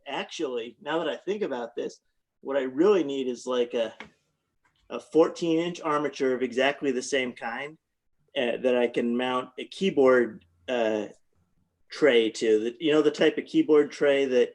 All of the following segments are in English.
actually, now that I think about this, what I really need is like a 14-inch armature of exactly the same kind that I can mount a keyboard tray to. The type of keyboard tray that,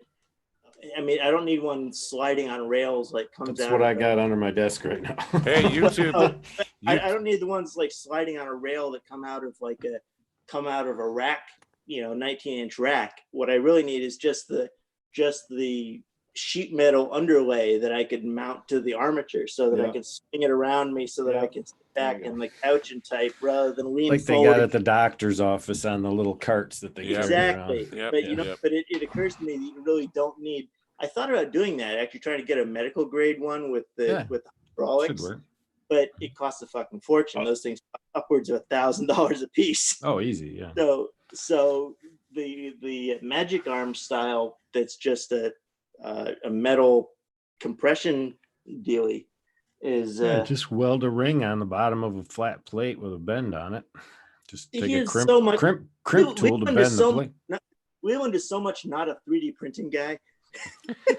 I mean, I don't need one sliding on rails like comes That's out. what I got under my desk right now. Hey, YouTube. I don't need the ones like sliding on a rail that come out of a rack, 19-inch rack. What I really need is just the sheet metal underlay that I could mount to the armature so that I can swing it around me so that I can sit back in the couch and type rather than lean like forward. they got at the doctor's office on the little carts that they carry exactly. around. But it occurs to me that you really don't need. I thought about doing that, actually trying to get a medical grade one with the hydraulics, but it costs a fucking fortune. Those things cost upwards of $1,000 a piece. Oh, easy, yeah. So the Magic Arm style, that's just a metal compression dealie, is just weld a ring on the bottom of a flat plate with a bend on it. Just take a crimp tool to bend the plate. Leland is so much not a 3D printing guy.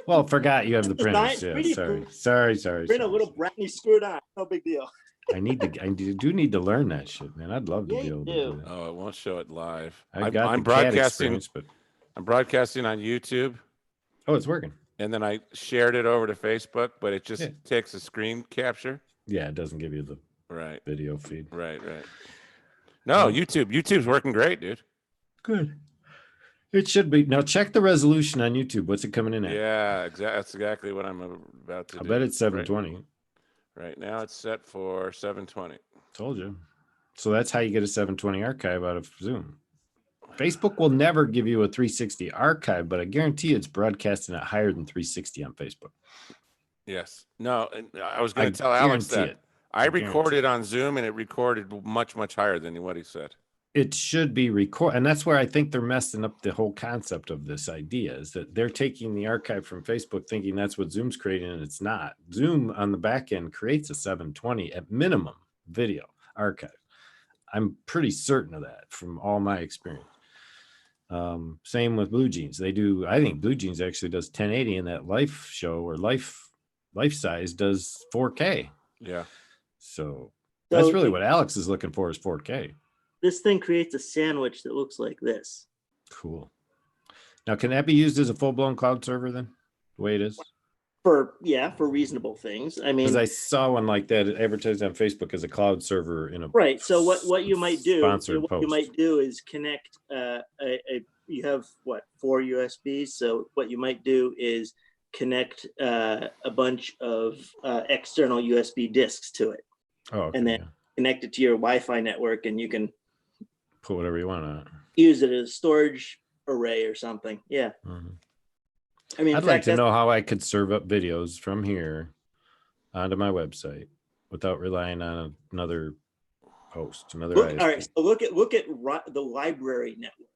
Well, forgot you have the printers. Yeah, sorry. Print a little brownie screwed on. No big deal. I do need to learn that shit, man. I'd love to be able to do that. Oh, it won't show it live. I'm broadcasting, but I'm broadcasting on YouTube. Oh, it's working. And then I shared it over to Facebook, but it just takes a screen capture. Yeah, it doesn't give you the video feed. Right. No, YouTube's working great, dude. Good. It should be. Now check the resolution on YouTube. What's it coming in at? Yeah, that's exactly what I'm about to do. I bet it's 720. Right now it's set for 720. Told you. So that's how you get a 720 archive out of Zoom. Facebook will never give you a 360 archive, but I guarantee it's broadcasting at higher than 360 on Facebook. Yes. No, I was going to tell Alex that. I recorded on Zoom and it recorded much, much higher than what he said. It should be record, and that's where I think they're messing up the whole concept of this idea, is that they're taking the archive from Facebook thinking that's what Zoom's creating, and it's not. Zoom on the back end creates a 720 at minimum video archive. I'm pretty certain of that from all my experience. Same with Blue Jeans. I think Blue Jeans actually does 1080, and that Life show or Life Size does 4K. Yeah. So that's really what Alex is looking for, is 4K. This thing creates a sandwich that looks like this. Cool. Now, can that be used as a full-blown cloud server then, the way it is? For reasonable things. I mean, because I saw one like that advertised on Facebook as a cloud server in a So what you might do, you might do is connect you have 4 USBs. So what you might do is connect a bunch of external USB disks to it, and then connect it to your Wi-Fi network, and you can put whatever you want on it. Use it as a storage array or something. Yeah. Mm-hmm. I mean, I'd like to know how I could serve up videos from here onto my website without relying on another host, another ISP. All right, so look at the library network.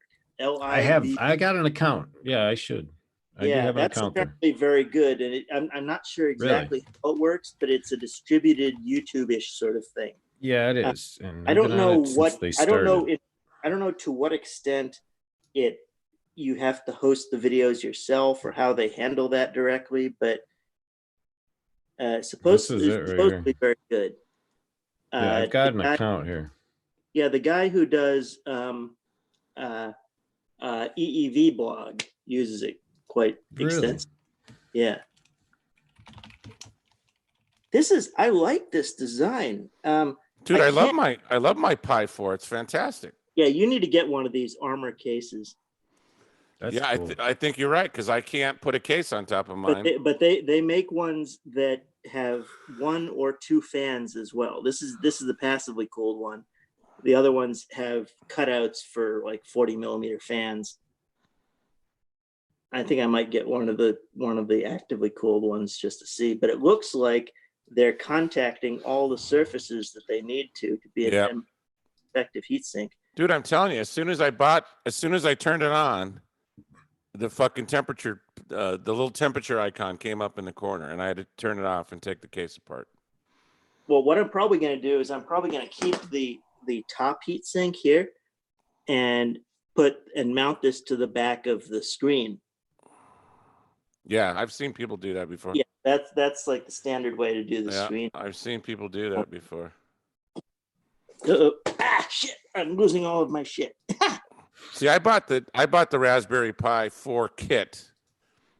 I got an account. Yeah, I should. I do have an account there. Apparently very good, and I'm not sure exactly how it works, but it's a distributed YouTube-ish sort of thing. Yeah, it is. And I don't know to what extent you have to host the videos yourself or how they handle that directly, but supposedly very good. Yeah, I've got an account here. Yeah, the guy who does EEV blog uses it quite extensively. Yeah. I like this design. Dude, I love my Pi 4. It's fantastic. Yeah, you need to get one of these armor cases. That's cool. I think you're right, because I can't put a case on top of mine. But they make ones that have 1 or 2 fans as well. This is the passively cooled one. The other ones have cutouts for like 40 millimeter fans. I think I might get one of the actively cooled ones just to see. But it looks like they're contacting all the surfaces that they need to be an effective heatsink. Dude, I'm telling you, as soon as I turned it on, the fucking temperature, the little temperature icon came up in the corner, and I had to turn it off and take the case apart. Well, what I'm probably going to do is I'm probably going to keep the top heatsink here and mount this to the back of the screen. Yeah, I've seen people do that before. Yeah, that's like the standard way to do the Yeah, screen. I've seen people do that before. Shit! I'm losing all of my shit. See, I bought the Raspberry Pi 4 kit,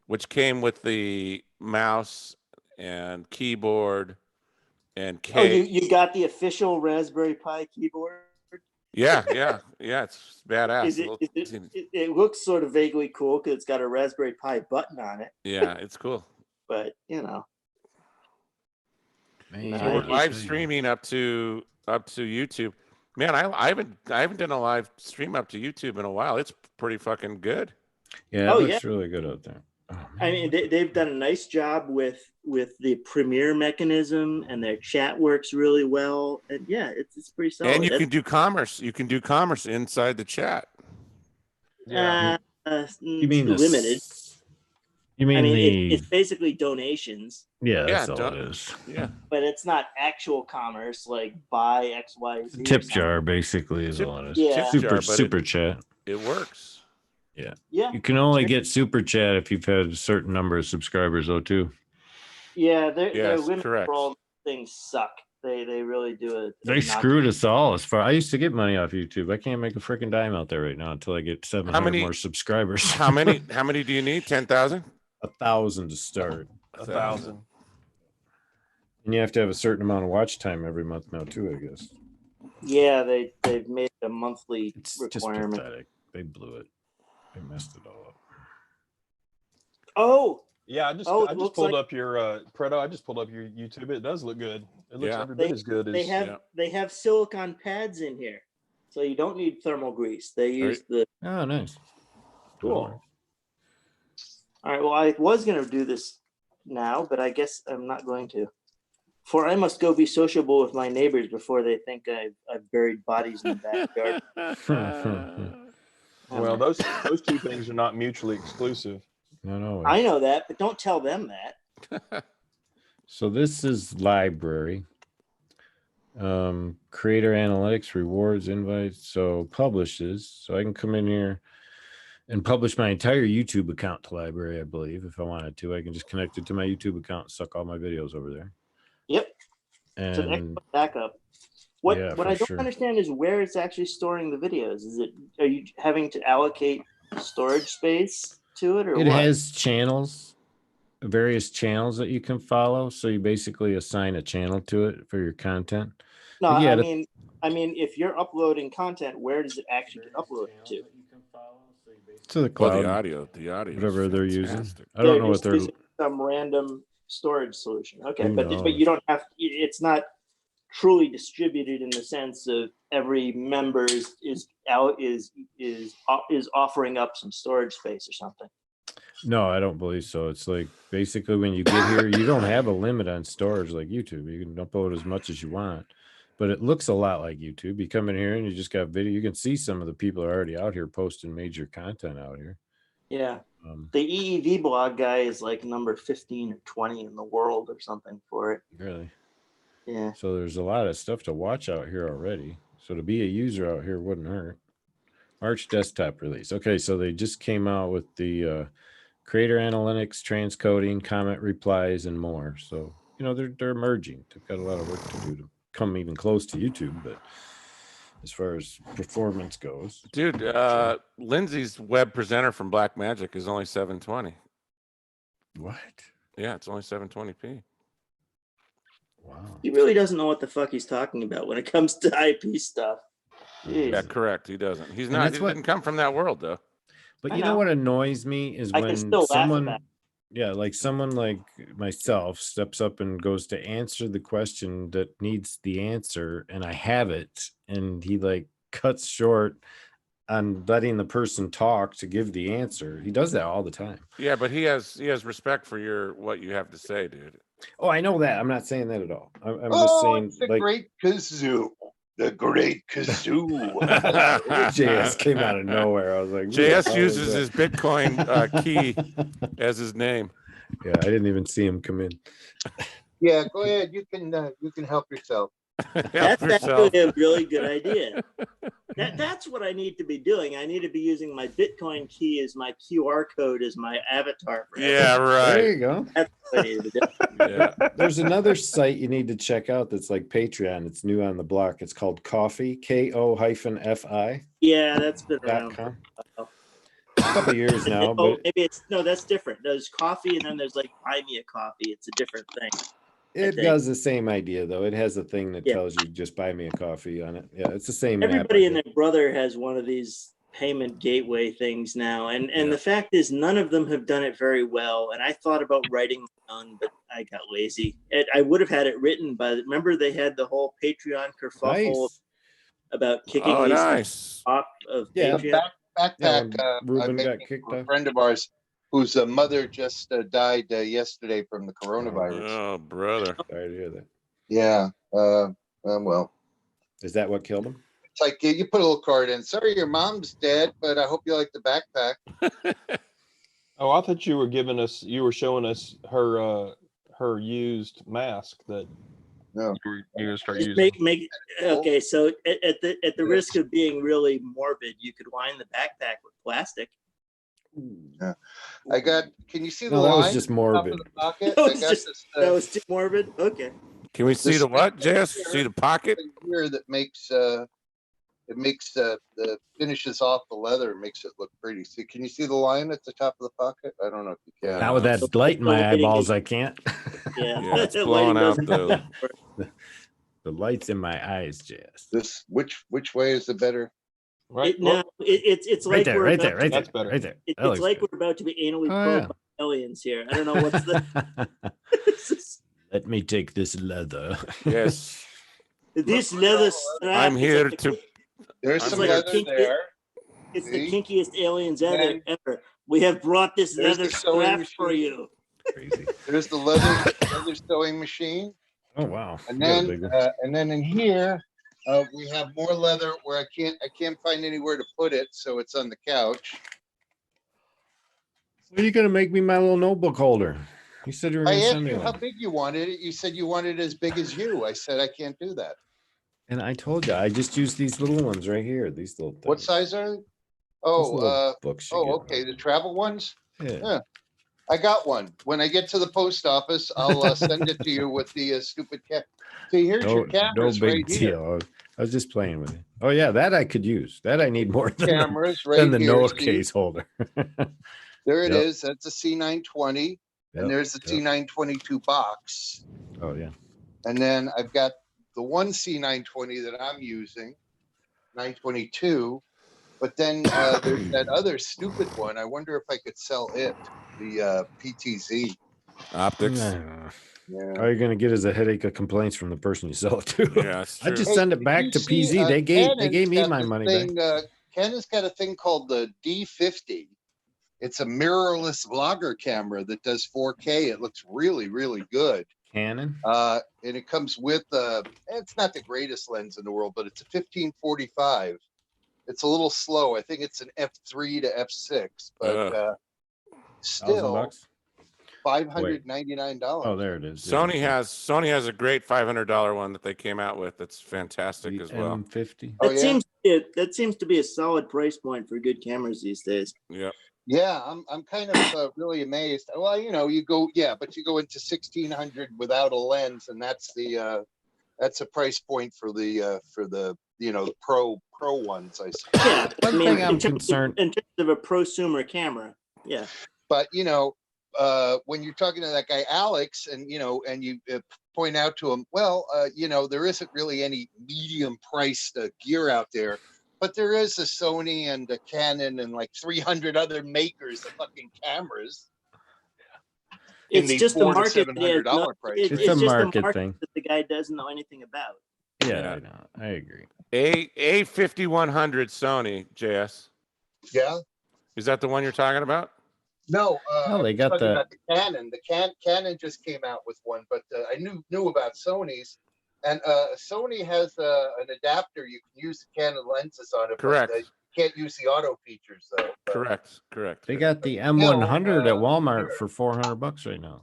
which came with the mouse and keyboard and Oh, case. you got the official Raspberry Pi keyboard? Yeah, it's badass. Is it looks sort of vaguely cool because it's got a Raspberry Pi button on it. Yeah, it's cool. But you know, Man, So we're I- live streaming up to YouTube. Man, I haven't done a live stream up to YouTube in a while. It's pretty fucking good. Yeah, it looks really good out there. Oh, I mean, they've done a nice job with the Premiere mechanism, and their chat works really well. And yeah, it's pretty solid. And you can do commerce. You can do commerce inside the chat. You mean limited? You mean it's basically donations. Yeah, that's all it is. Yeah, but it's not actual commerce like buy X, Y, Z. Tip jar basically is all it is. Yeah. Super chat. It works. Yeah. Yeah. You can only get super chat if you've had a certain number of subscribers, though, too. Yeah, their Yes, limit correct. for all things suck. They really do it. They screwed us all. As far I used to get money off YouTube. I can't make a freaking dime out there right now until I get 700 more subscribers. How many do you need? 10,000? 1,000 to start. 1,000. And you have to have a certain amount of watch time every month now, too, I guess. Yeah, they've made a monthly requirement. Just pathetic. They blew it. They messed it all up. Oh. Yeah, I just pulled up your Predo. I just pulled up your YouTube. It does look good. It looks every bit as good as they have silicone pads in here, so you don't need thermal grease. They use the. Oh, nice. Cool. All right. Well, I was going to do this now, but I guess I'm not going to. For I must go be sociable with my neighbors before they think I've buried bodies in the backyard. Well, those two things are not mutually exclusive. No. I know that, but don't tell them that. So this is library. Creator analytics, rewards, invites. So publishes. So I can come in here and publish my entire YouTube account to library, I believe, if I wanted to. I can just connect it to my YouTube account and suck all my videos over there. Yep. And so an excellent backup. What I don't understand is where it's actually storing the videos. Are you having to allocate storage space to it, or it has channels, various channels that you can follow. So you basically assign a channel to it for your content. No, I mean, if you're uploading content, where does it actually get uploaded to? To the cloud. The audio, whatever they're using. I don't know what they're using some random storage solution. Okay, but you don't have. It's not truly distributed in the sense of every member is offering up some storage space or something. No, I don't believe so. It's like basically when you get here, you don't have a limit on storage like YouTube. You can upload as much as you want, but it looks a lot like YouTube. You come in here and you just got video. You can see some of the people are already out here posting major content out here. Yeah. The EEV blog guy is like number 15 or 20 in the world or something for it. Really? Yeah. So there's a lot of stuff to watch out here already. So to be a user out here wouldn't hurt. March desktop release. Okay, so they just came out with the creator analytics, transcoding, comment replies, and more. So, they're emerging. They've got a lot of work to do to come even close to YouTube, but as far as performance goes. Dude, Lindsay's web presenter from Blackmagic is only 720. What? Yeah, it's only 720p. Wow. He really doesn't know what the fuck he's talking about when it comes to IP stuff. Jeez. Yeah, correct. He doesn't. He's not. He didn't come from that world, though. But you know what annoys me is when someone, like someone like myself steps up and goes to answer the question that needs the answer, and I have it, and he like cuts short on letting the person talk to give the answer. He does that all the time. Yeah, but he has respect for what you have to say, dude. Oh, I know that. I'm not saying that at all. I'm just saying it's the great Gazoo. The great Gazoo. JS came out of nowhere. I was like, JS uses his Bitcoin key as his name. Yeah, I didn't even see him come in. Yeah, go ahead. You can help yourself. Help That's yourself. actually a really good idea. That's what I need to be doing. I need to be using my Bitcoin key as my QR code as my avatar. For Yeah, everything. There right. you go. That's what I need to be doing. Yeah. There's another site you need to check out that's like Patreon. It's new on the block. It's called Coffee, KO-FI.com. Yeah, that's been around for a while. A couple of years now, Oh, but maybe it's no, that's different. There's coffee, and then there's like buy me a coffee. It's a different thing. it think. does the same idea though. It has a thing that Yeah. tells you just buy me a coffee on it. Yeah, it's the same app. Everybody and their brother has one of these payment gateway things now, and Yeah. the fact is, none of them have done it very well. And I thought about writing my own, but I got lazy. I would have had it written, but remember they had the whole Patreon kerfuffle Nice. about kicking Oh, these nice. off of Yeah. Patreon. Backpack Yeah, when I'm Ruben got making kicked for a off. friend of ours whose mother just died yesterday from the coronavirus. Oh, brother. Sorry to hear that. Yeah. Well, Is that what killed him? it's like you put a little card in. Sorry, your mom's dead, but I hope you like the backpack. Oh, I thought you were showing us her used mask that No. you're gonna start Just using. make okay. So at the risk of being really morbid, you could line the backpack with plastic. I got. Can you see the No, that was line just at the top morbid. of the pocket? That I was got just- this. That was too morbid. Okay. Can we see This the what, thing Jess? here- See the pocket? thing here that makes the finishes off the leather, makes it look pretty. See, can you see the line at the top of the pocket? I don't know if you can. Not with that light in The my lighting eyeballs, is- I can't. Yeah, Yeah, it's That blowing lighting out doesn't the- work. The light's in my eyes, Jess. This which way is the better? Right. No, it's Right like there, we're right about there, right there, That's better. right there. It's That looks like good. we're about to be anally Oh, probed yeah. by aliens here. I don't know what's the Let me take this leather. Yes. this leather strap. I'm is here like the to. kink- There's I'm some like leather kink- there. It's See? the kinkiest aliens Then- ever. We have brought this There's leather the sewing strap for machine. you. Crazy. There's the leather sewing machine, Oh wow. and You got a then big one. in here we have more leather where I can't find anywhere to put it, so it's on the couch. When are you gonna make me my little notebook holder? You said you were I gonna asked send me you how one. big you wanted it. You said you wanted it as big as you. I said I can't do that. And I told you I just use these little ones right here. These little things. What size are they? These Oh, little books you get. okay, the travel ones. Yeah. Yeah. I got one. When I get to the post office, I'll send it to you with the stupid cat. See, here's your No cameras big right here. deal. I was just playing with it. Oh yeah, that I could use. That I need more than Cameras the, right than the here. note See? case holder. There it Yep. is. That's a C920, Yep, and there's the yep. C922 box. Oh yeah. And then I've got the one C920 that I'm using, 922. But then there's that other stupid one. I wonder if I could sell it, the PTZ. Optics. Nah. Yeah. All you're gonna get is a headache of complaints from the person you sell it to. Yeah, that's I true. just Hey, send it did back you to see, PZ. They gave Canon's me got my this money thing, back. Canon's got a thing called the D50. It's a mirrorless vlogger camera that does 4K. It looks really, really good. Canon. And it comes with it's not the greatest lens in the world, but it's a 1545. It's a little slow. I think it's an f3 to f6, but still $1,000. $599. Oh, there it is. Sony has a great $500 one that they came out with. That's fantastic as well. M50. Oh, That seems to be a solid price point for good cameras these days. Yeah. Yeah, I'm kind of really amazed. Well, you go, but you go into 1600 without a lens, and that's a price point for the pro ones. I see. Yeah, One thing I'm in terms concerned. in terms of a prosumer camera. Yeah, But when you're talking to that guy Alex, and you point out to him, well, there isn't really any medium priced gear out there. But there is a Sony and a Canon and like 300 other makers of fucking cameras. In it's the just a $400 to market. that he has $700 no- price It's range. just It's a a market market thing. that the guy doesn't know anything about. Yeah, I know. I agree. A 5100 Sony, JS. Yeah. Is that the one you're talking about? No, No, they I'm got talking the- about the Canon. The Canon just came out with one, but I knew about Sony's. And Sony has an adapter. You can use the Canon lenses on it. Correct. But, you can't use the auto features though. Correct. They got the M100 at Walmart sure. for $400 right now.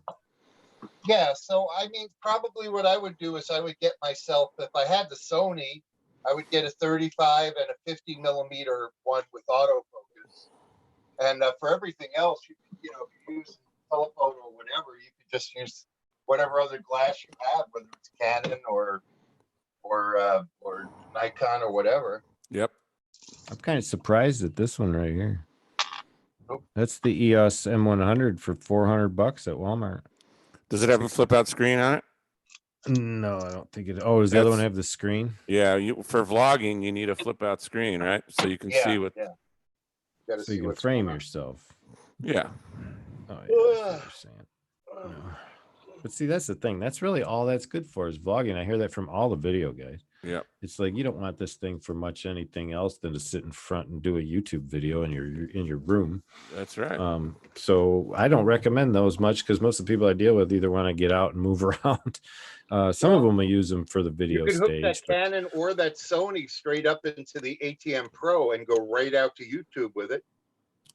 Yeah, so I mean, probably what I would do is I would get myself, if I had the Sony, I would get a 35 and a 50 millimeter one with autofocus. And for everything else, you know, if you use telephoto or whatever, you could just use whatever other glass you have, whether it's Canon or Nikon or whatever. Yep. I'm kind of surprised at this one right here. Nope. That's the EOS M100 for $400 at Walmart. Does it have a flip out screen on it? No, I don't think it. Oh, does the other one That's- have the screen? Yeah, for vlogging, you need a flip out screen, right? So you can see what. Yeah. Got to So see you can what's frame going on. yourself. Yeah. Oh, yeah, I see what you're saying. No. But see, that's the thing. That's really all that's good for is vlogging. I hear that from all the video guys. Yep. It's like you don't want this thing for much anything else than to sit in front and do a YouTube video in your room. That's right. So I don't recommend those much because most of the people I deal with either want to get out and move around. Some of them will use them for the video You can hook that stage. But Canon or that Sony straight up into the ATM Pro and go right out to YouTube with it.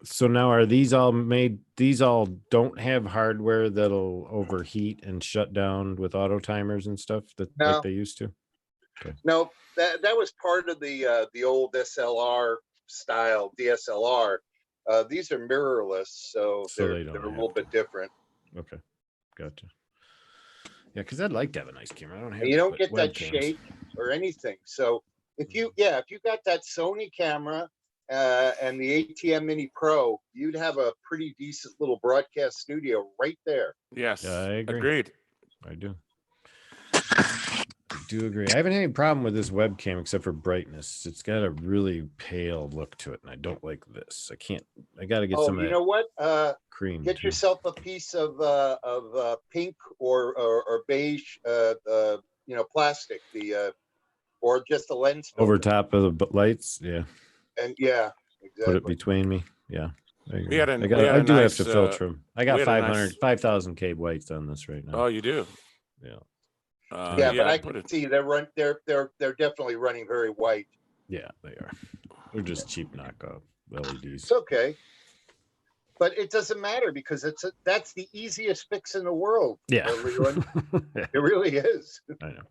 so now are these all made? These all don't have hardware that'll overheat and shut down with auto timers and stuff that No. like they used to. No, that was part of the old SLR style DSLR. These are mirrorless, so So they're they don't a have little bit different. Okay, gotcha. Yeah, because I'd like to have a nice camera. I don't have. And you don't but get that webcams. shake or anything. So if you got that Sony camera and the ATM Mini Pro, you'd have a pretty decent little broadcast studio right there. Yes. Yeah, I agree. Agreed. I do. I do agree. I haven't had any problem with this webcam except for brightness. It's got a really pale look to it, and I don't like this. I got to get some of you that know what? cream. Get too. yourself a piece of pink or beige, plastic, or just a lens filter. over top of the lights. Yeah, And yeah, exactly. put it between me. Yeah. I agree. had a- I we got. had I a do nice, have to filter them. I got we had a 5,000 K whites on this right now. Oh, you do? Yeah. Yeah, but I I'd put can it. see they're definitely running very white. Yeah, they are. They're just cheap knockoff LEDs. It's okay, but it doesn't matter because that's the easiest fix in the world. Yeah. Leland. Yeah, It really is. I know.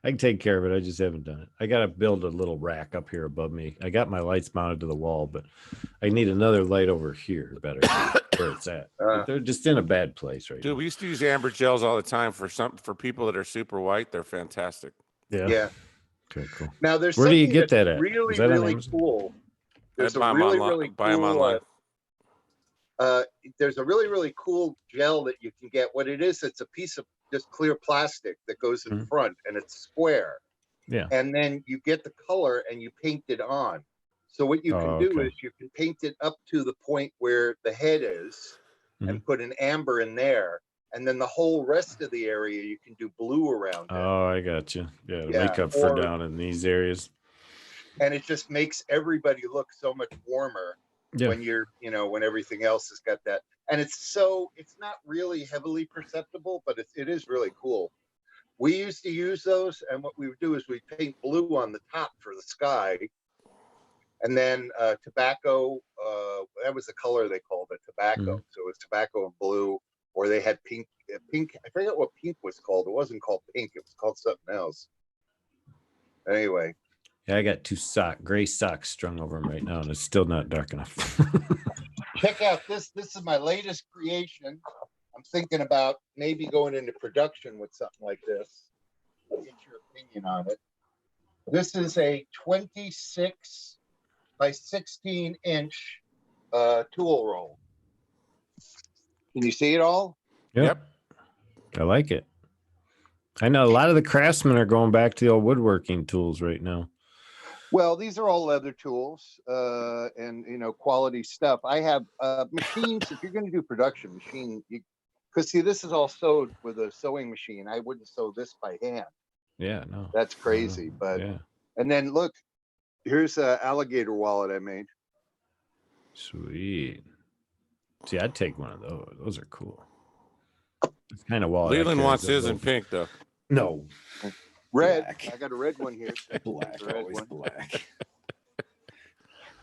I can take care of it. I just haven't done it. I got to build a little rack up here above me. I got my lights mounted to the wall, but I need another light over here better where it's at. But they're just in a bad place right Dude, now. we used to use amber gels all the time for people that are super white. They're fantastic. Yeah. Okay, cool. Now there's Where do you something get that's that at? really, Is that on really Amazon? cool. There's I'd buy a 'em really, online. really Buy 'em cool. online. There's a really, really cool gel that you can get. What it is, it's a piece of just clear plastic that goes in Mhm. front, and it's square. Yeah. And then you get the color and you paint it on. So what you can do okay. is you can paint it up to the point where the head is, and put an amber in there, and then the whole rest of the area you can do blue around it. Oh, I got you. Yeah, to Yeah, make up for or- down in these areas. And it just makes everybody look so much warmer. Yeah. When when everything else has got that, and it's not really heavily perceptible, but it is really cool. We used to use those, and what we would do is we paint blue on the top for the sky, and then tobacco. That was the color they called it, tobacco. Mhm. So it was tobacco and blue, or they had pink. Pink. I forget what pink was called. It wasn't called pink. It was called something else. Anyway. Yeah, I got two gray socks strung over them right now, and it's still not dark enough. Check out this. This is my latest creation. I'm thinking about maybe going into production with something like this. I'll get your opinion on it. This is a 26 by 16 inch tool roll. Can you see it all? Yep. I like it. I know a lot of the craftsmen are going back to the old woodworking tools right now. Well, these are all leather tools and quality stuff. I have machines. If you're going to do production machine, because see, this is all sewed with a sewing machine. I wouldn't sew this by hand. Yeah, no. That's crazy. But Yeah. and then look, here's an alligator wallet I made. Sweet. See, I'd take one of those. Those are cool. It's kind of wallet. I Leland carry wants those his in over. pink though. No. Red. Black. I got a red one here. Black, Red always one. black.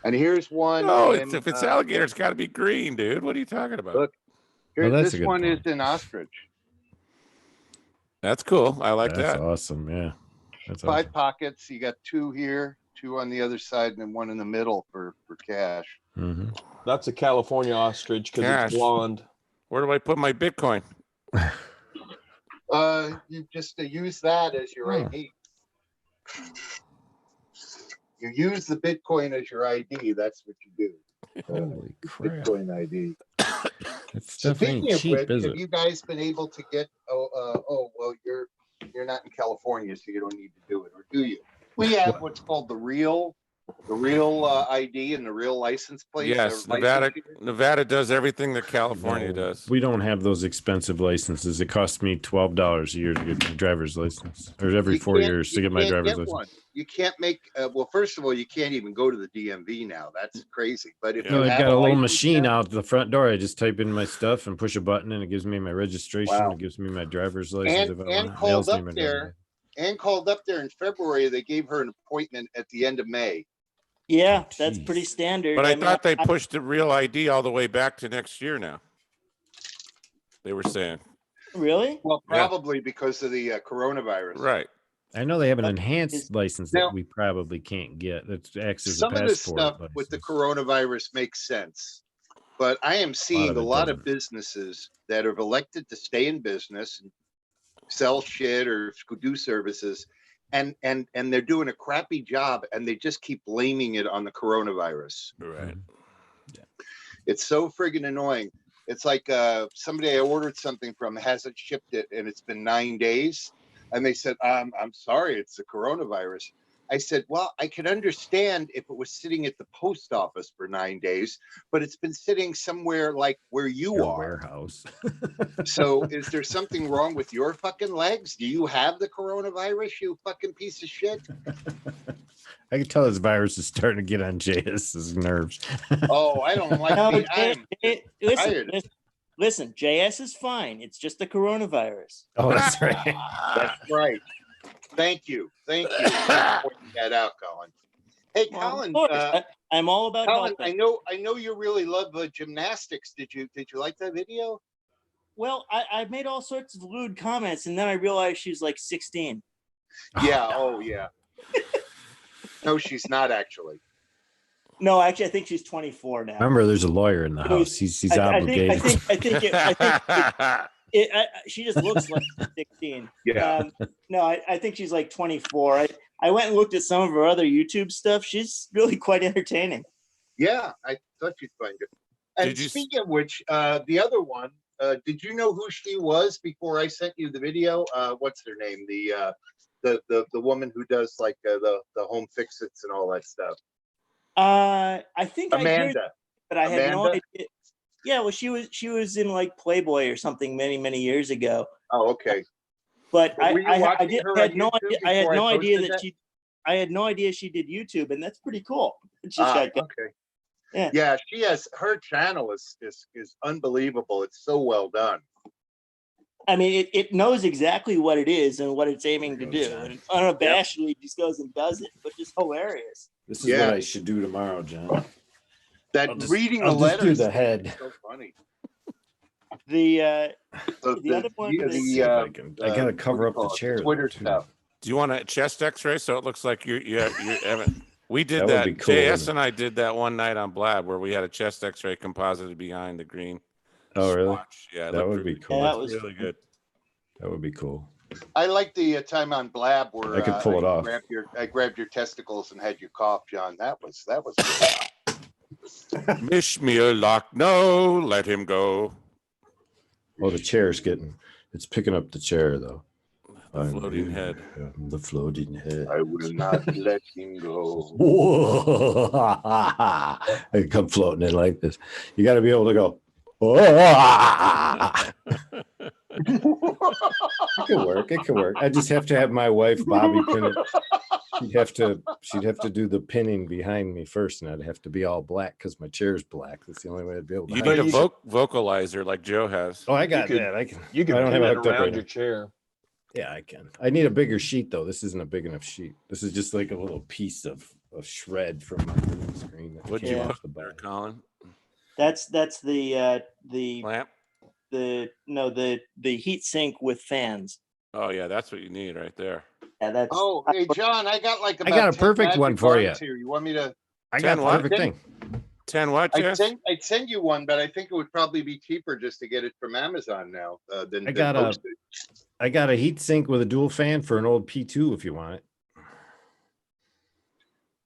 And here's one. No, in, if it's alligator, it's got to be green, dude. What are you talking about? Look, here, Well, that's a this good one is point. in ostrich. That's cool. I like That's that. awesome. Yeah. That's 5 awesome. pockets. You got 2 here, 2 on the other side, and then 1 in the middle for cash. Hmm. That's a California ostrich because Cash. it's blonde. Where do I put my Bitcoin? You just use that as your Oh. ID. You use the Bitcoin as your ID. That's what you do. Holy crap. Bitcoin ID. That stuff ain't Speaking of cheap, which, is have it? you guys been able to get? Well, you're not in California, so you don't need to do it, or do you? We have what's called the real ID and the real license plate. Yes, Nevada does everything that California No, does. we don't have those expensive licenses. It costs me $12 a year to get my driver's license, or every You 4 can't- years to you get my can't driver's get license. one. You can't make. Well, first of all, you can't even go to the DMV now. That's crazy. But if Yeah. No, you they've have got a little license machine now- out the front door. I just type in my stuff and push a button, and it gives me my registration. Wow. It gives me my driver's license. If I want. It called mails me up my driver's there. license. Ann called up there in February. They gave her an appointment at the end of May. Yeah, Oh, that's geez. pretty standard. But I mean, thought they pushed the real ID all the way back to next year now. They were saying. really? Well, Yeah. probably because of the coronavirus. Right. I know they have an Is- enhanced license now- that we probably can't get. That acts as a Some of this passport. stuff with the license. coronavirus makes sense, but I am seeing of a it lot of doesn't. businesses that have elected to stay in business and sell shit or do services, and they're doing a crappy job, and they just keep blaming it on the coronavirus. Right. It's so friggin' annoying. It's like somebody I ordered something from hasn't shipped it, and it's been 9 days, and they said, I'm sorry, it's the coronavirus. I said, well, I could understand if it was sitting at the post office for 9 days, but it's been sitting somewhere like where you Your are. warehouse. So is there something wrong with your fucking legs? Do you have the coronavirus, you fucking piece of shit? I can tell this virus is starting to get on JS's nerves. Oh, I don't like No, the I'm listen, tired. listen, JS is fine. It's just the coronavirus. Oh, that's right. That's right. Thank you for pointing that out, Colin. Hey, Well, of Colin, course, I'm all about Colin, helping. I know you really love gymnastics. Did you like that video? Well, I made all sorts of lewd comments, and then I realized she's like 16. Yeah. Oh, yeah. No, she's not actually. No, actually, I think she's 24 now. Remember, there's a lawyer in the It was- house. He's I think obligated. she just looks like 16. Yeah. No, I think she's like 24. I went and looked at some of her other YouTube stuff. She's really quite entertaining. Yeah, I thought you'd find it. And Did you s- speaking of which, the other one, did you know who she was before I sent you the video? What's her name? The woman who does like the home fix-its and all that stuff. I think I heard, Amanda. but I had no Amanda? idea. Yeah, well, she was in like Playboy or something many years ago. Oh, okay. But But were you I watching her had on no YouTube idea. I had before I no idea posted that that? I had no idea she did YouTube, and that's pretty cool. She's got good- Okay. Yeah. Yeah, she has her channel is unbelievable. It's so well done. I mean, it knows exactly what it is and what it's aiming to There you do, go, John. and unabashedly just goes and does it, which is hilarious. This is Yeah. what I should do tomorrow, John. That I'll just- reading I'll the just do letters the thing head. is so funny. The The other one you know, is- Let's the, see if I can. I gotta what cover do you up the call it? chair. though, Twitter too. stuff. Do you want a chest X-ray so it looks like you haven't? We did That would that. be cool, JS wouldn't it? and I did that one night on Blab where we had a chest X-ray composited behind the green. Oh, really? swatch. Yeah, it That looked would be really- cool. Yeah, that looked was really fun. good. That would be cool. I like the time on Blab where I could pull it off. I grabbed your testicles and had you cough, John. That was good. Mish me a lock. No, let him go. Oh, the chair's it's picking up the chair though. The floating here, head. I'm the floating head. I will not let him go. Whoa. I come floating in like this. You got to be able to go. It can work. It can work. I just have to have my wife Bobby pin it. She'd have to do the pinning behind me first, and I'd have to be all black because my chair's black. That's the only way I'd be able to. You hide need it. a vocalizer like Joe has. Oh, I got could- that. I can. You can I don't pin have it it hooked up around right your now. chair. Yeah, I can. I need a bigger sheet though. This isn't a big enough sheet. This is just like a little piece of shred from my green screen. That What'd came you Yeah. off the put there, bottom. Colin? that's the Lamp. the heat sink with fans. Oh yeah, that's what you need right there. Yeah, that's. Oh, hey, John, I got like I about got a 10 perfect magic one for cards you. here. You want me to? I got 10 the what? perfect thing. 10 what, Jeff? I'd send you one, but I think it would probably be cheaper just to get it from Amazon now than I got a postage. I got a heat sink with a dual fan for an old P2 if you want it.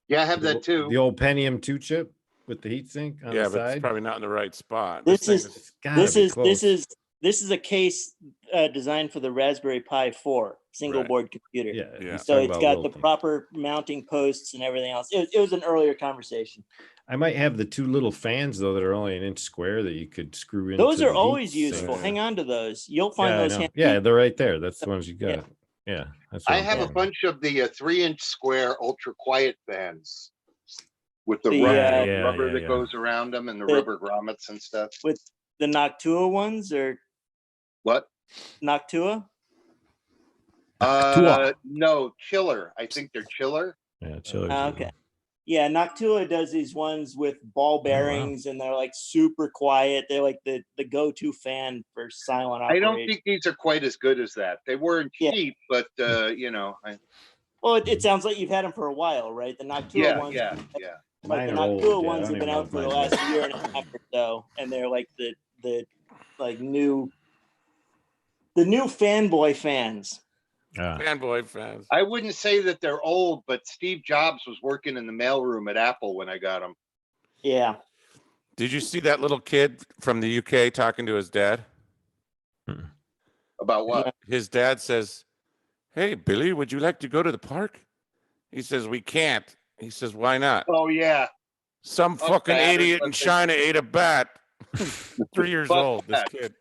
Yeah, I have that too. The old Pentium 2 chip with the heat sink on Yeah, the but it's side. probably not in the right spot. This thing is- It's gotta be close. This is a case designed for the Raspberry Pi 4 single Right. board computer. Yeah. Yeah. he's So talking it's about got little the things. proper mounting posts and everything else. It was an earlier conversation. I might have the two little fans though that are only an inch square that you could screw into. Those are the always heat useful. sink. Hang on to those. You'll find Yeah, I those know. handy. Yeah, they're right there. That's the ones you got. Yeah, that's what I I'm have a talking about. bunch of the 3-inch square ultra quiet fans with the The, rubber that yeah. goes around them and the The- rubber grommets and stuff. With the Noctua ones or What? Noctua? No, chiller. I think they're chiller. Yeah, chillers. Okay. Yeah, Noctua does these ones with ball wow. bearings and they're like super quiet. They're like the go-to fan for silent I operation. don't think these are quite as good as that. They weren't Yeah. cheap, but you know, Well, it sounds like you've had them for a while, right? The Noctua ones. yeah. Like the Mine are old, Noctua yeah, I ones don't have been even know out if for the mine's last year and a half or so, and they're like the new fanboy fans. Fanboy fans. I wouldn't say that they're old, but Steve Jobs was working in the mailroom at Apple when I got them. Yeah. Did you see that little kid from the UK talking to his dad? About what? His dad says, "Hey, Billy, would you like to go to the park?" He says, "We can't." He says, "Why not?" Oh yeah. Some fucking bat or idiot in something. China ate a bat. 3 years Fuck old, this that. kid.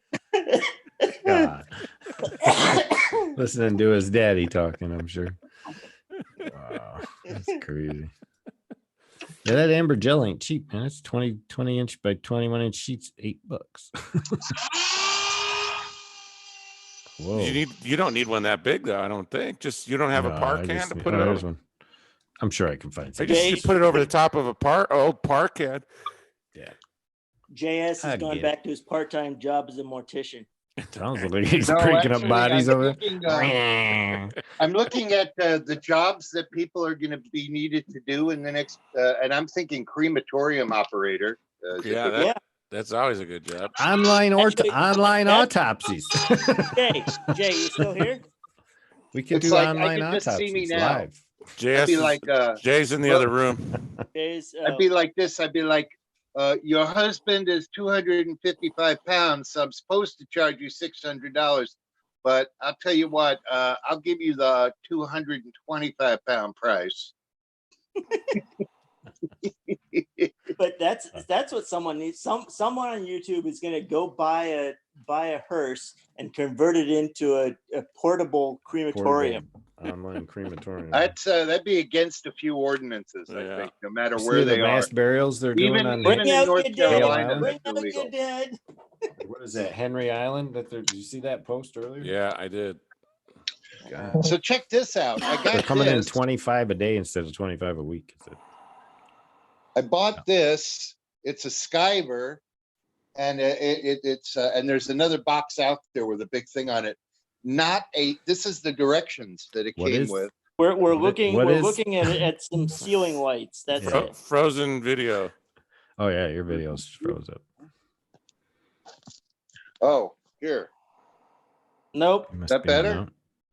God. Listening to his daddy talking, I'm sure. Wow, that's crazy. Yeah, that amber gel ain't cheap, man. It's 20 inch by 21 inch sheets, $8. Whoa. You don't need one that big though, I don't think. Just you don't have a No, park I can just to need- put it there's over. one. I'm sure I can find I some. just Jay- you put it over the top of a old park can. Yeah. JS has I'd gone get back to his part-time job as a mortician. Sounds like he's No, cranking up actually, bodies I'm over looking, there. I'm looking at the jobs that people are going to be needed to do in the next, and I'm thinking crematorium operator. is a Yeah, good that- Yeah. That's always a good job. Online Actually, online that's- autopsies. Jay, you still here? We could It's do like, I online could just see me autopsies now. live. I'd be like, Jay's in the well- other room. Jay's, I'd be like this. I'd be like, your husband is 255 pounds, so I'm supposed to charge you $600. But I'll tell you what, I'll give you the 225-pound price. but that's what someone needs. Someone on YouTube is going to go buy a hearse and convert it into a portable crematorium. Portable online crematorium. That'd be against a few ordinances, I Yeah. think, no matter You where see the they are. mass burials they're doing Even on Bring in out North your dead. Carolina, Bring that's out your illegal. dead. what is that, Henry Island? Did you see that post earlier? Yeah, I did. God. So check this out. I They're got coming in this. 25 a day instead of 25 a week. I bought this. It's a Skyver, and it's and there's another box out there with a big thing on it. This is the directions that it What came is- with. We're What is- looking at some ceiling lights. That's Yeah. it. Frozen video. Oh yeah, your video's froze up. Oh, here. Nope. You must That be on better? out.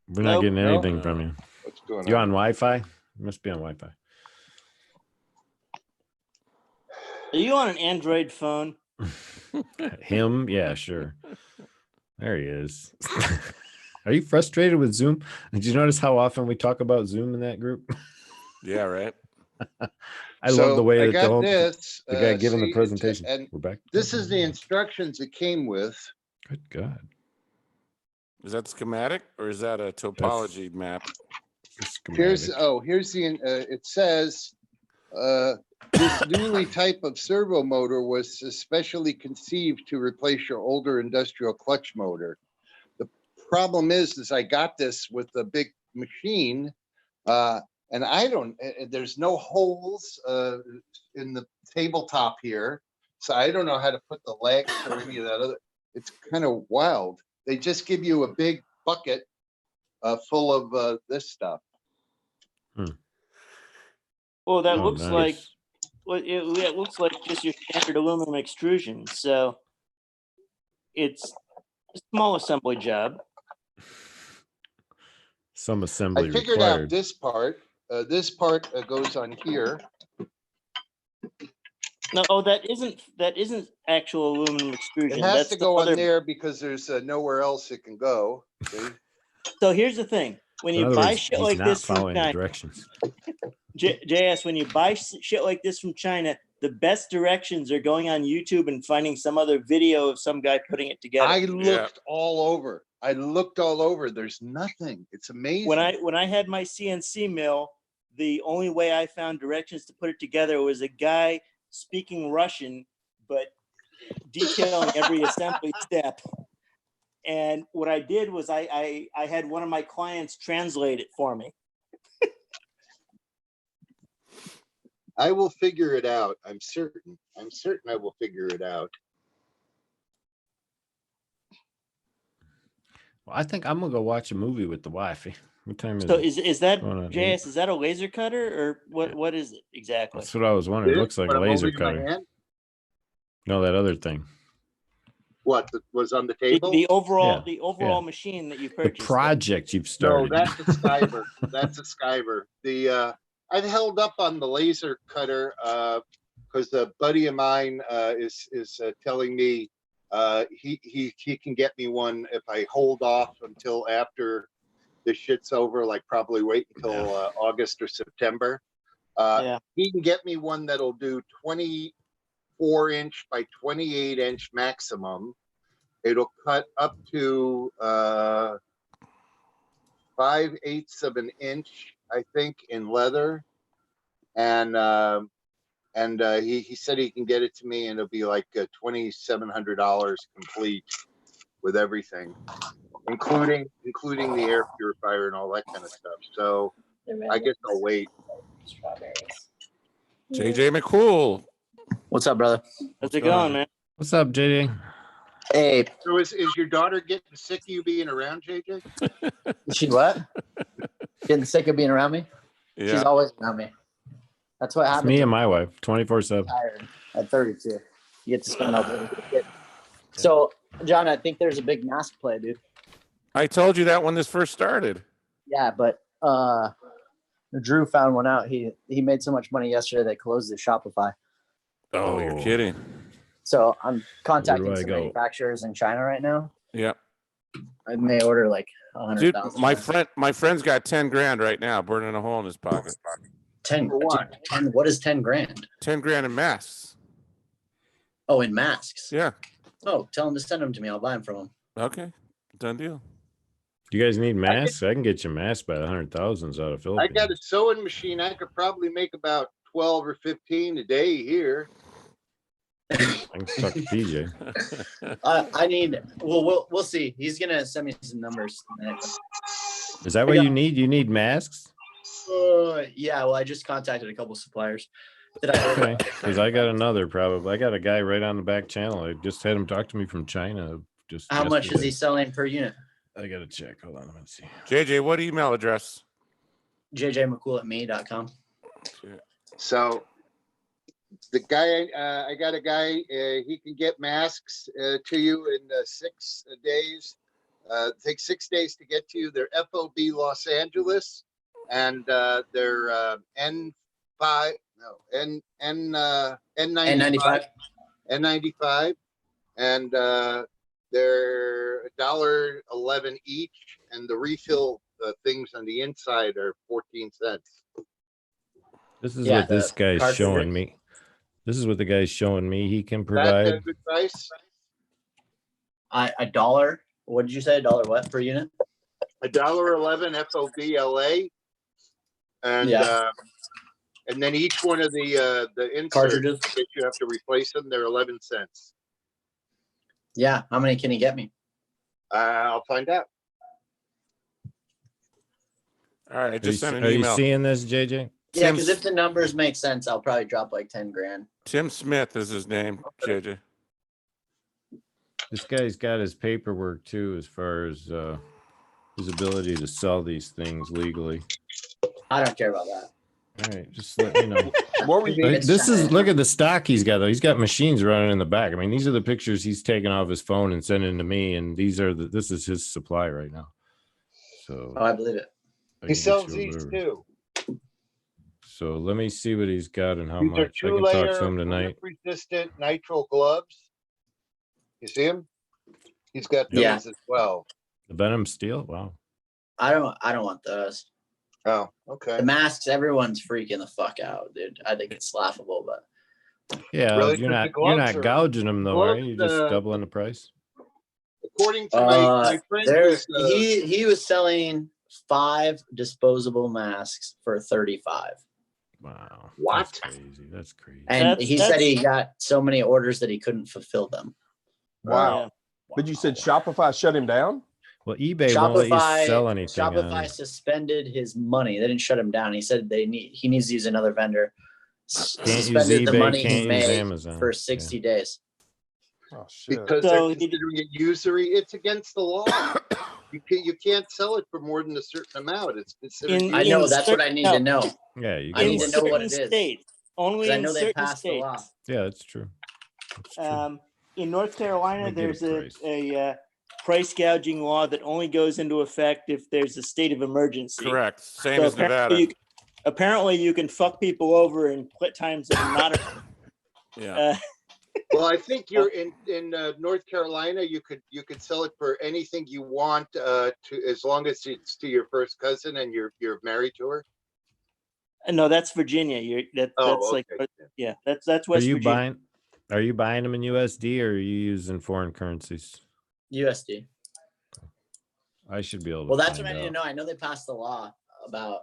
We're not Nope. getting Nope. anything from you. What's going You on? on Wi-Fi? You must be on Wi-Fi. Are you on an Android phone? Him? Yeah, sure. There he is. Are you frustrated with Zoom? Did you notice how often we talk about Zoom in that group? Yeah, right. I love the way that the whole this. the guy giving the see, presentation. and We're back. this is the instructions it came with. Good God. Is that schematic or is that a topology map? Here's Schematic. here's the it says this newly type of servo motor was especially conceived to replace your older industrial clutch motor. The problem is I got this with a big machine, and there's no holes in the tabletop here, so I don't know how to put the legs or any of that other. It's kind of wild. They just give you a big bucket full of this stuff. Well, that Oh, looks nice. like it looks like just your standard aluminum extrusion. So it's a small assembly job. Some I assembly figured out required. this part. This part goes on here. No, oh, that isn't actual aluminum extrusion. It has That's to the go other. on there because there's nowhere else it can go. See? So here's the thing: when In you other buy words, shit he's like not this from following the China, directions. JS, when you buy shit like this from China, the best directions are going on YouTube and finding some other video of some guy putting it together. I looked all over. I looked all over. There's nothing. It's amazing. When I had my CNC mill, the only way I found directions to put it together was a guy speaking Russian, but detailing every assembly step. And what I did was I had one of my clients translate it for me. I will figure it out. I'm certain. I'm certain I will figure it out. Well, I think I'm gonna go watch a movie with the wife. What time is So it? is that Going on JS? Is that a laser cutter or what? Yeah. What is it exactly? That's what I was wondering. It looks like What a I'm laser holding in my cutter. hand? No, that other thing. What was on the The, table? the overall yeah. machine that you The purchased. project you've No, started. that's a Skyver. That's a Skyver. The I've held up on the laser cutter because a buddy of mine is telling me he can get me one if I hold off until after the shit's over. Like probably wait until August or September. Yeah. He can get me one that'll do 24-inch by 28-inch maximum. It'll cut up to 5/8 of an inch, I think, in leather, and he said he can get it to me, and it'll be like $2,700 complete with everything, including the air purifier and all that kind of stuff. So I guess I'll wait. JJ McCool. What's up, brother? How's it going, man? What's up, JD? Hey, So is your daughter getting sick of you being around, JJ? she what? Getting sick of being around me? Yeah. She's always around me. That's what It's happens. me and when my wife, 24/7. you're tired at 32. You get to spend all day with the kid. So, John, I think there's a big mask play, dude. I told you that when this first started. Yeah, but Drew found one out. He made so much money yesterday they closed his Shopify. Oh, you're Oh. kidding. So I'm contacting I some go? manufacturers in China right now. Yeah. I may order like Dude, 100,000. my friend's got 10 grand right now burning a hole in his pocket. 10. For what? 10. What is 10 grand? 10 grand in masks. Oh, in masks. Yeah. Oh, tell him to send them to me. I'll buy them from him. Okay. Done deal. Do you guys need masks? I can get you masks by the 100,000s out of I Philippines. got a sewing machine. I could probably make about 12 or 15 a day here. I can talk to PJ. I need. Well, we'll see. He's gonna send me some numbers next. Is that what you need? You need masks? Yeah. Well, I just contacted a couple suppliers. Did I? Okay, because I got another probably. I got a guy right on the back channel. I just had him talk to me from China. Just How much is yesterday. he selling per unit? I gotta check. Hold on, let me see. JJ, what email address? jjmccool@me.com. So the guy, I got a guy, he can get masks to you in 6 days. Take 6 days to get to you. They're FOB Los Angeles, and they're N5, no, N95, N95, and they're $1.11 each, and the refill things on the inside are 14 cents. This is Yeah, what this the guy's cartridge. showing me. This is what the guy's showing me. He can That's provide. a good price. $1. What did you say? $1 what per unit? $1.11 FOB LA, and Yeah. and then each one of the inserts Cartridges. that you have to replace them. They're 11 cents. Yeah. How many can he get me? I'll find out. All right. I just sent an Are you email. seeing this, JJ? Yeah, Tim, because if the numbers make sense, I'll probably drop like 10 grand. Tim Smith is his name, JJ. This guy's got his paperwork too, as far as his ability to sell these things legally. I don't care about that. All right, just let me know. What were you? It's This is China. look at the stock he's got though. He's got machines running in the back. I mean, these are the pictures he's taking off his phone and sending to me, and this is his supply right now. So Oh, I believe it. I He can get sells you these whatever. too. So let me see what he's got and how These are much. I can talk to him tonight. resistant nitrile gloves. You see him? He's got these Yeah. as well. The Venom steel. Wow. I don't want those. Oh, okay. The masks, everyone's freaking the fuck out, dude. I think it's laughable, but Yeah, Really? you're 'Cause the not gloves are- gouging them though, gloves, right? You're just doubling the price. According to my friend, who's, he was selling 5 disposable masks for 35. Wow. What? That's crazy. That's crazy. And he said he got so many orders that he couldn't fulfill them. Wow. Yeah. But you said Shopify shut him down? Well, eBay won't let you sell anything. Shopify suspended his money. They didn't shut him down. He said he needs to use another vendor. Can't use Suspended the eBay, money can't he use made Amazon. for 60 days. Oh shit. because So they're he did- considering it usury. It's against the law. You can't sell it for more than a certain amount. It's considered. In- I know. in That's what I need to know. Yeah, you I need can to know work what it. it is. States, only 'Cause I in know they certain passed the states. law. Yeah, that's true. That's true. In North Carolina, Let me get there's a a price gouging law that only goes into effect if there's a state of emergency. Correct. Same So as Nevada. apparently you can fuck people over in times that are not. Yeah. Well, I think you're in North Carolina. You could sell it for anything you want to, as long as it's to your first cousin and you're married to her. No, that's Virginia. That's like okay. yeah, that's Are West you Virginia. buying them in USD or are you using foreign currencies? USD. I should be able to Well, that's find what I need to out. know. I know they passed the law about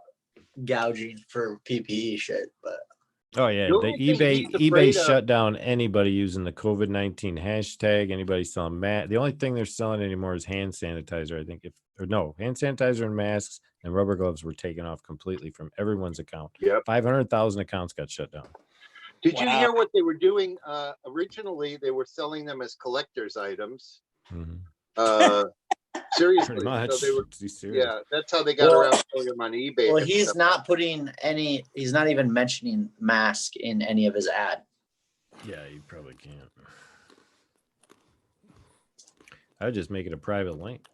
gouging for PPE shit, but Oh yeah, The the only thing eBay he's afraid of- shut down anybody using the COVID-19 hashtag. Anybody selling the only thing they're selling anymore is hand sanitizer. I think hand sanitizer and masks and rubber gloves were taken off completely from everyone's account. Yep. 500,000 accounts got shut down. Did you Wow. hear what they were doing? Originally, they were selling them as collector's items. Mhm. Seriously. Pretty much. So they were, It's serious. yeah, that's how they got Well- around selling them on eBay. well, and he's stuff. not putting any. He's not even mentioning mask in any of his ad. Yeah, you probably can't. I would just make it a private link.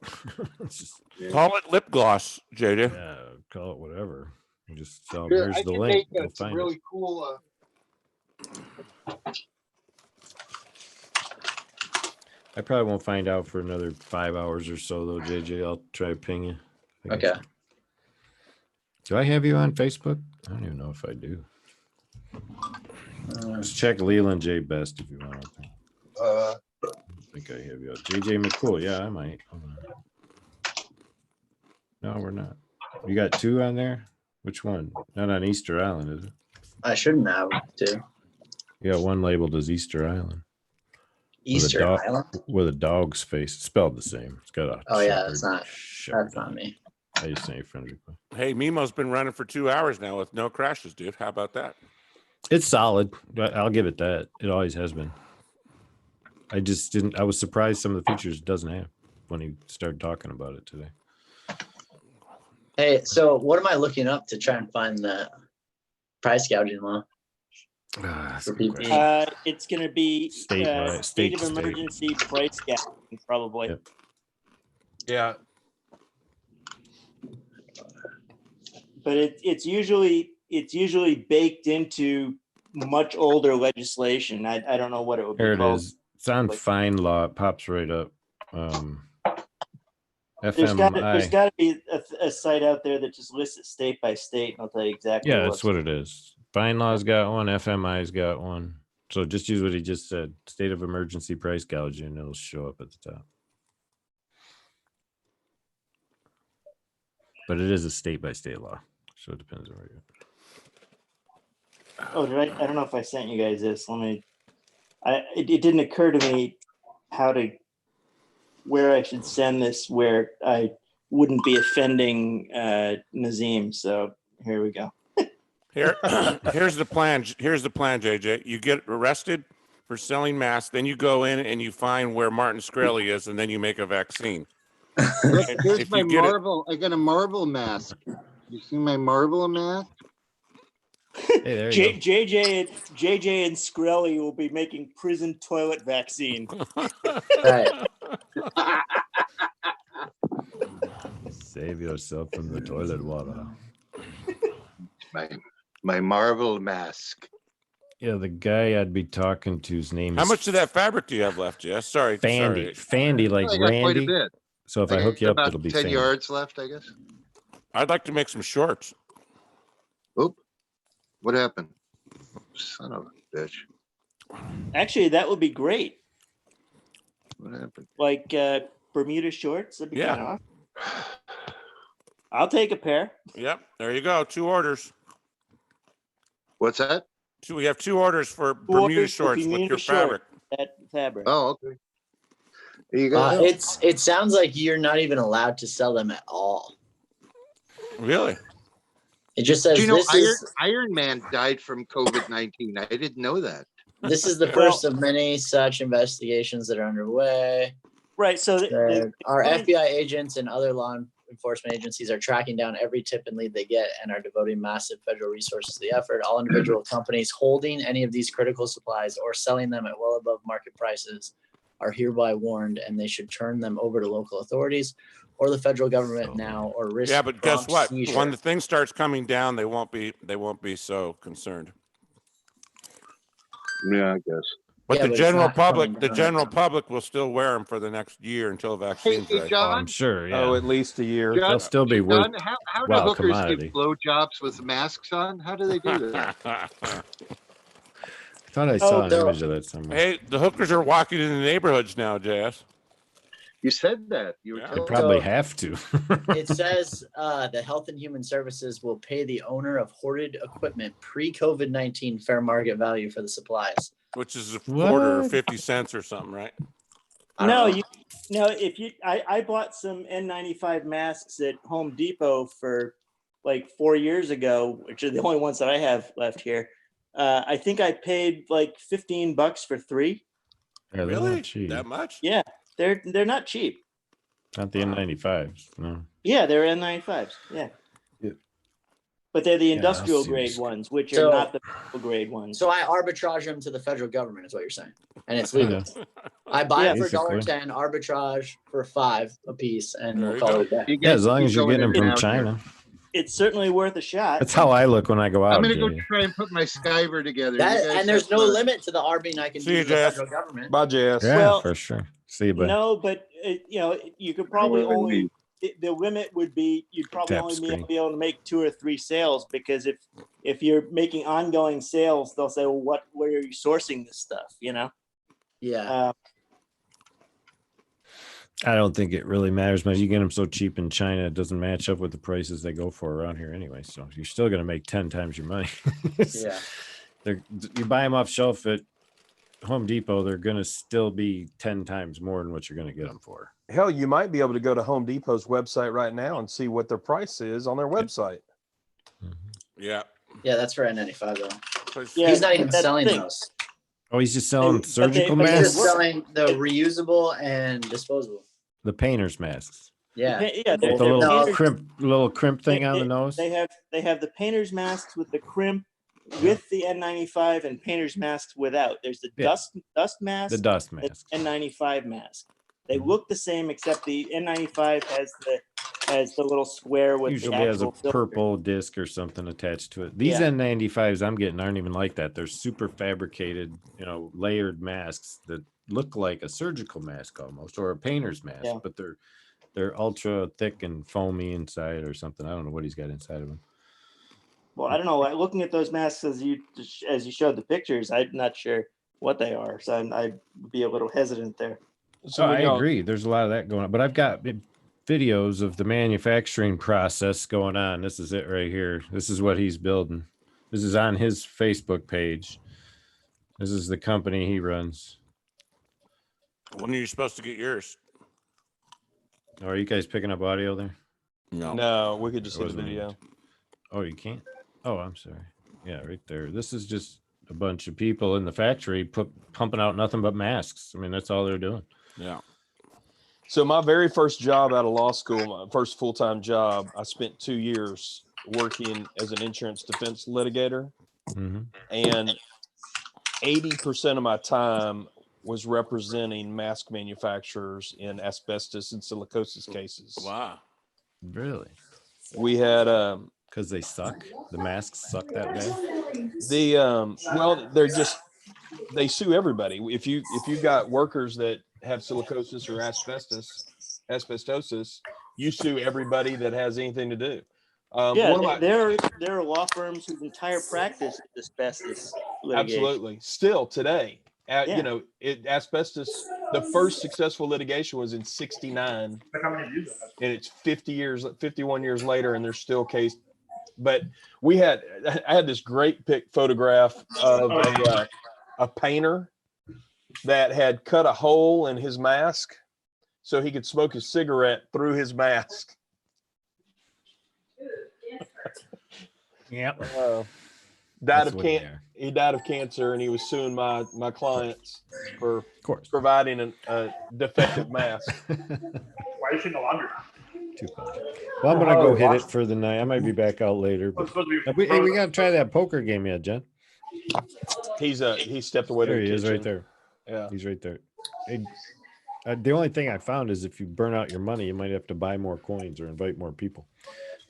It's just, Call it lip gloss, JJ. yeah, call it whatever. You just tell them, Here, here's I the can link. make Go some find really it. cool. I probably won't find out for another 5 hours or so, though, JJ. I'll try to ping you. I guess. Okay. Do I have you on Facebook? I don't even know if I do. Uh, Just check Leland J Best if you want. I think I have you. JJ McCool. Yeah, I might. Hold on. No, we're not. You got 2 on there? Which one? Not on Easter Island, is it? I shouldn't have to. You got one labeled as Easter Island Easter dog- Island. with a dog's face. It's spelled the same. It's got a Oh, yeah, shepherd. that's not- shepherd That's not on it. me. I just sent you a friend request. Hey, Mimo's been running for 2 hours now with no crashes, dude. How about that? It's solid. I'll give it that. It always has been. I just didn't. I was surprised some of the features it doesn't have when he started talking about it today. Hey, so what am I looking up to try and find the price gouging law? That's For a good PPE. question. It's going to be State by- state of state to state. emergency price gouging, probably. Yep. Yeah. But it's usually baked into much older legislation. I don't know what it would be Here it called. is. It's on Like- fine law. It pops right up. There's FMI. got to be a site out there that just lists it state by state, and I'll tell you exactly. Yeah, that's what it is. Fine law's got one. FMI's got one. So just use what he just said. State of emergency price gouging, and it'll show up at the top. But it is a state by state law, so it depends on where you're. Oh, did I don't know if I sent you guys this. It didn't occur to me where I should send this where I wouldn't be offending Nazim. So here we go. Here's the plan. Here's the plan, JJ. You get arrested for selling masks, then you go in and you find where Martin Shkreli is, and then you make a vaccine. Look, here's If my you get it, marble. I got a marble mask. You see my marble mask? Hey, there you go. JJ and Skrelly will be making prison toilet vaccine. Right. Save yourself from the toilet water. My marble mask. Yeah, the guy I'd be talking to's name how is much of that fabric do you have left, Jess? Sorry, Fandy. sorry. Fandy, like I got quite a Randy. bit. So if I got hook you up, about it'll be 10 Fandy. yards left, I guess. I'd like to make some shorts. Oop. What happened? Son of a bitch. Actually, that would be great. What happened? Like Bermuda shorts. That'd be Yeah. kind of awesome. I'll take a pair. Yep, there you go. 2 orders. What's that? We have 2 orders for Bermuda orders for shorts with Bermuda your fabric. That fabric. Oh, okay. There you go. It sounds like you're not even allowed to sell them at all. Really? It just says Do you know this Iron Man died from COVID-19? I didn't know that. this is the Well- first of many such investigations that are underway. Right. So Our FBI agents and other law enforcement agencies are tracking down every tip and lead they get and are devoting massive federal resources to the effort. All individual companies holding any of these critical supplies or selling them at well above market prices are hereby warned, and they should turn them over to local authorities or the federal government now, or risk. Yeah, but guess prompt what? seizure. When the thing starts coming down, they won't be so concerned. Yeah, I guess. But Yeah, the but it's general not coming public, the down. general public will still wear them for the next year until vaccines Hey, are. Oh, John. I'm sure. Yeah. Oh, at least a year. John, They'll still be worth. John, how do wow, hookers commodity. give blowjobs with masks on? How do they do that? I thought I saw an no. image of that somewhere. Hey, the hookers are walking in the neighborhoods now, JS. You said that. You were Yeah. They telling probably So- have to. It says the Health and Human Services will pay the owner of hoarded equipment pre-COVID-19 fair market value for the supplies. Which is a quarter or What? 50 cents or something, right? I don't know. if you I bought some N95 masks at Home Depot for like 4 years ago, which are the only ones that I have left here. I think I paid like $15 for 3. Yeah, they're Really? not cheap. That much? Yeah, they're not cheap. Not the N95s. No. Yeah, they're N95s. Yeah. Yeah. But they're the Yeah, industrial that grade seems- ones, which So- are not the medical grade ones. So I arbitrage them to the federal government, is what you're saying, and it's legal. I buy Yeah. it for Basically. $1.10, arbitrage for $5 a piece, and There we'll you call go. it a day. You Yeah, guys as long keep as you're going getting them in from and out here. China. It's certainly worth a shot. That's how I look when I go out. I'm gonna go Jay. try and put my Skyver together. You That, guys and there's have no fun. limit to the arbing I can See do you, to the Jess. federal government. Bye, Jess. Yeah, Well, for sure. See you, bud. No, but you could probably Well, only the limit would be you'd probably Tap only screen. be able to make 2 or 3 sales, because if you're making ongoing sales, they'll say, well, where are you sourcing this stuff? Yeah. I don't think it really matters much. You get them so cheap in China, it doesn't match up with the prices they go for around here anyway. So you're still going to make 10 times your money. Yeah. You buy them off shelf at Home Depot, they're going to still be 10 times more than what you're going to get them for. Hell, you might be able to go to Home Depot's website right now and see what their price is on their website. Yeah. Yeah, that's for N95 though. 'Cause- Yeah, He's not even that's the selling thing. those. Oh, he's just selling But they- surgical but He's they're just masks, selling the reusable and disposable. the painter's masks, Yeah. Yeah, with the they're little painters- crimp thing on the nose. They have the painter's masks with the crimp with the N95 and painter's masks without. There's the Yeah. dust mask, The dust the masks. N95 mask. They Mhm. look the same, except the N95 has the little square with Usually the has a actual filter. purple disc or something attached to it. These Yeah. N95s I'm getting aren't even like that. They're super fabricated, layered masks that look like a surgical mask almost, or a painter's mask, Yeah. but they're ultra thick and foamy inside or something. I don't know what he's got inside of them. Well, I don't know. Looking at those masks as you showed the pictures, I'm not sure what they are, so I'd be a little hesitant there. So I agree. There's a lot of that going on, but I've got videos of the manufacturing process going on. This is it right here. This is what he's building. This is on his Facebook page. This is the company he runs. When are you supposed to get yours? Are you guys picking up audio there? No, we could just see the Wasn't video. Oh, you can't? Oh, I'm sorry. Yeah, right there. This is just a bunch of people in the factory pumping out nothing but masks. I mean, that's all they're doing. Yeah. So my very first job out of law school, my first full-time job, I spent 2 years working as an insurance defense litigator, Mhm. and 80% of my time was representing mask manufacturers in asbestos and silicosis cases. Wow. Really? We had Because they suck. The masks suck that bad. well, they sue everybody. If you got workers that have silicosis or asbestosis, you sue everybody that has anything to do. Yeah, One of my, there are law firms whose entire practice is asbestos litigation. absolutely, still today, Yeah. you know, asbestos. The first successful litigation was in '69, and it's 51 years later, and there's still case. But I had this great photograph of a painter that had cut a hole in his mask so he could smoke his cigarette through his mask. Yep. He died of cancer, and he was suing my clients for Of course. providing a defective mask. Why is she in the laundry? Too funny. Well, I'm gonna go hit it for the night. I might be back out later. But hey, we gotta try that poker game yet, Jen. He stepped away to There the he is, kitchen. right there. Yeah. He's right there. Hey, the only thing I found is if you burn out your money, you might have to buy more coins or invite more people.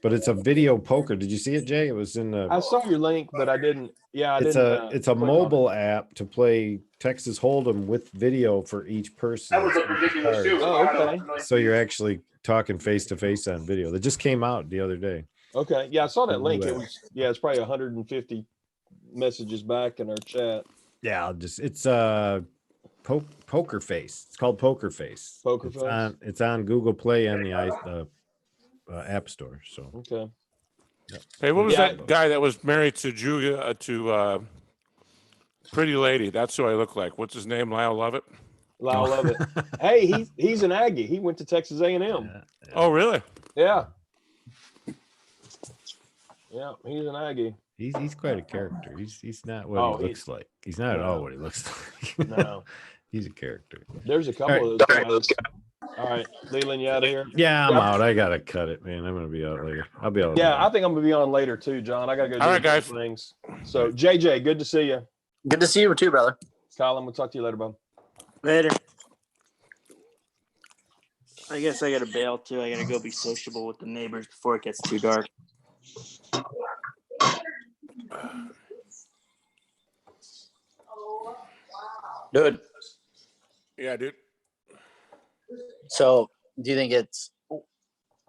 But it's a video poker. Did you see it, Jay? It was in the. I saw your link, but I didn't. Yeah, It's a mobile app to play Texas Hold'em with video for each person. That would look ridiculous too. Oh, okay. So you're actually talking face to face on video. That just came out the other day. Okay. Yeah, I saw that link. Yeah. It was it's probably 150 messages back in our chat. Yeah, it's Poker Face. It's called Poker Face. Poker Face. It's on Google Play and the App Store. So Okay. Hey, what was Yeah. that guy that was married to Julia to Pretty Lady? That's who I look like. What's his name? Lyle Lovett. I love it. Hey, he's an Aggie. He went to Texas A&M. yeah. Oh, really? Yeah. Yeah, he's an Aggie. He's quite a character. He's not what he looks like. He's not at all what he looks like. No. He's a character. There's a couple of those guys. All right, Leland, you out of here? Yeah, I'm out. I gotta cut it, man. I'm gonna be out later. I'll be out. Yeah, later. I think I'm gonna be on later too, John. I gotta go do All right, a couple guys. things. So JJ, good to see you. Good to see you too, brother. Colin, we'll talk to you later, bud. Later. I guess I gotta bail too. I gotta go be sociable with the neighbors before it gets too dark. Dude, Yeah, dude. so do you think it's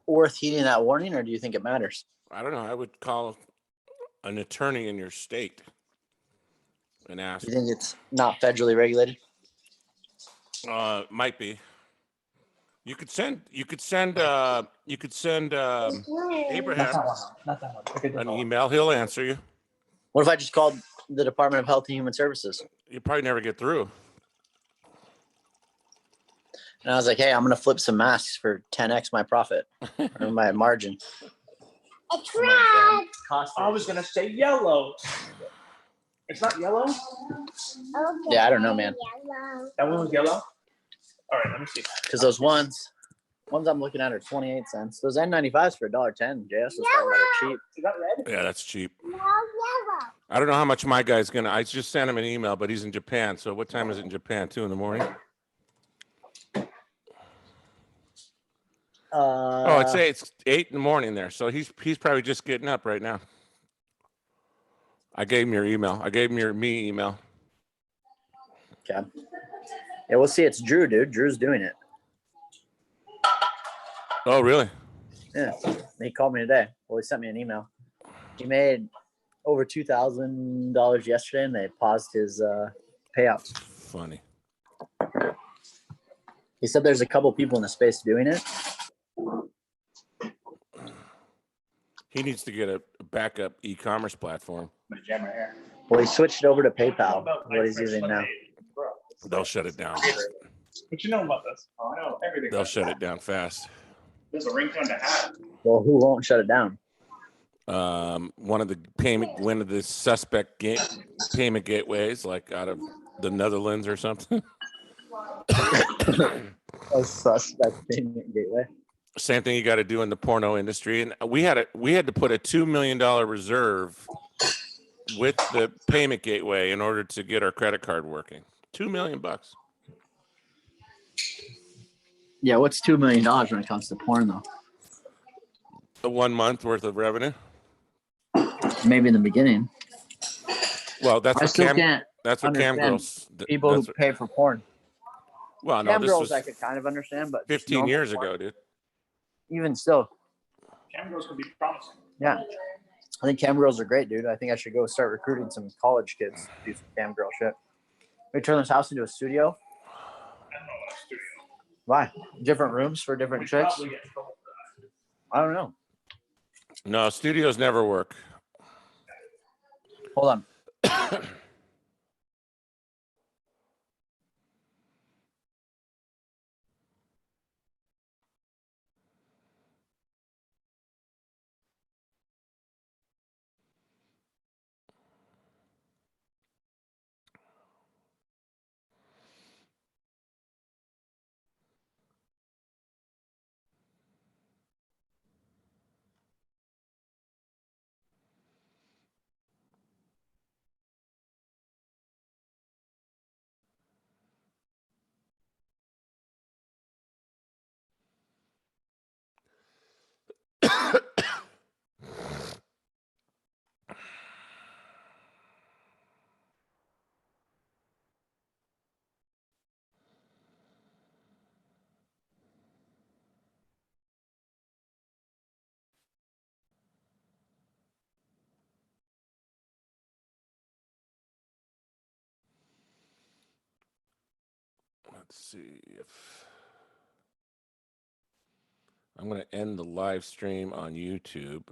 worth heeding that warning, or do you think it matters? I don't know. I would call an attorney in your state and ask. Do you think it's not federally regulated? Might be. You could send Abraham an email. He'll answer you. What if I just called the Department of Health and Human Services You probably never get through. and I was like, "Hey, I'm gonna flip some masks for 10x my profit or my margin." It's red. I was gonna say yellow. It's not yellow. Yeah, I don't know, man. That one was yellow. All right, let me see. Because those ones I'm looking at are 28 cents. Those N95s for $1.10. JS was talking about are cheap. Is that red? Yeah, that's cheap. I don't know how much my guy's gonna. I just sent him an email, but he's in Japan. So what time is it in Japan? 2 in the morning. Oh, I'd say it's 8 in the morning there. So he's probably just getting up right now. I gave him your email. I gave him your me email. Okay. Yeah, we'll see. It's Drew, dude. Drew's doing it. Oh, really? Yeah. He called me today. Well, he sent me an email. He made over $2,000 yesterday, and they paused his payouts. Funny. He said there's a couple people in the space doing it. He needs to get a backup e-commerce platform. My jam right here. Well, he switched over to PayPal, what he's using now. They'll shut it down. What you know about this? Oh, I know everything. They'll shut it down fast. There's a ringtone to have. Well, who won't shut it down? One of the suspect payment gateways, like out of the Netherlands or something. A suspect payment gateway. Same thing you got to do in the porno industry. And we had to put a $2 million reserve with the payment gateway in order to get our credit card working. $2 million. Yeah, what's $2 million when it comes to porn though? A 1 month worth of revenue. Maybe in the beginning. Well, that's I what still cam. can't That's what cam understand girls. people who That's what, pay for porn. well, no, Cam this girls was I could kind of understand, but just 15 normal years porn, ago, dude. even still, Cam girls can be promising. yeah. I think cam girls are great, dude. I think I should go start recruiting some college kids to do some cam girl shit. We turn this house into a studio. I don't know about a studio. Why? Different rooms for different We chicks? probably get in trouble for that. I don't know. No, studios never work. Hold on. Let's see if I'm going to end the live stream on YouTube.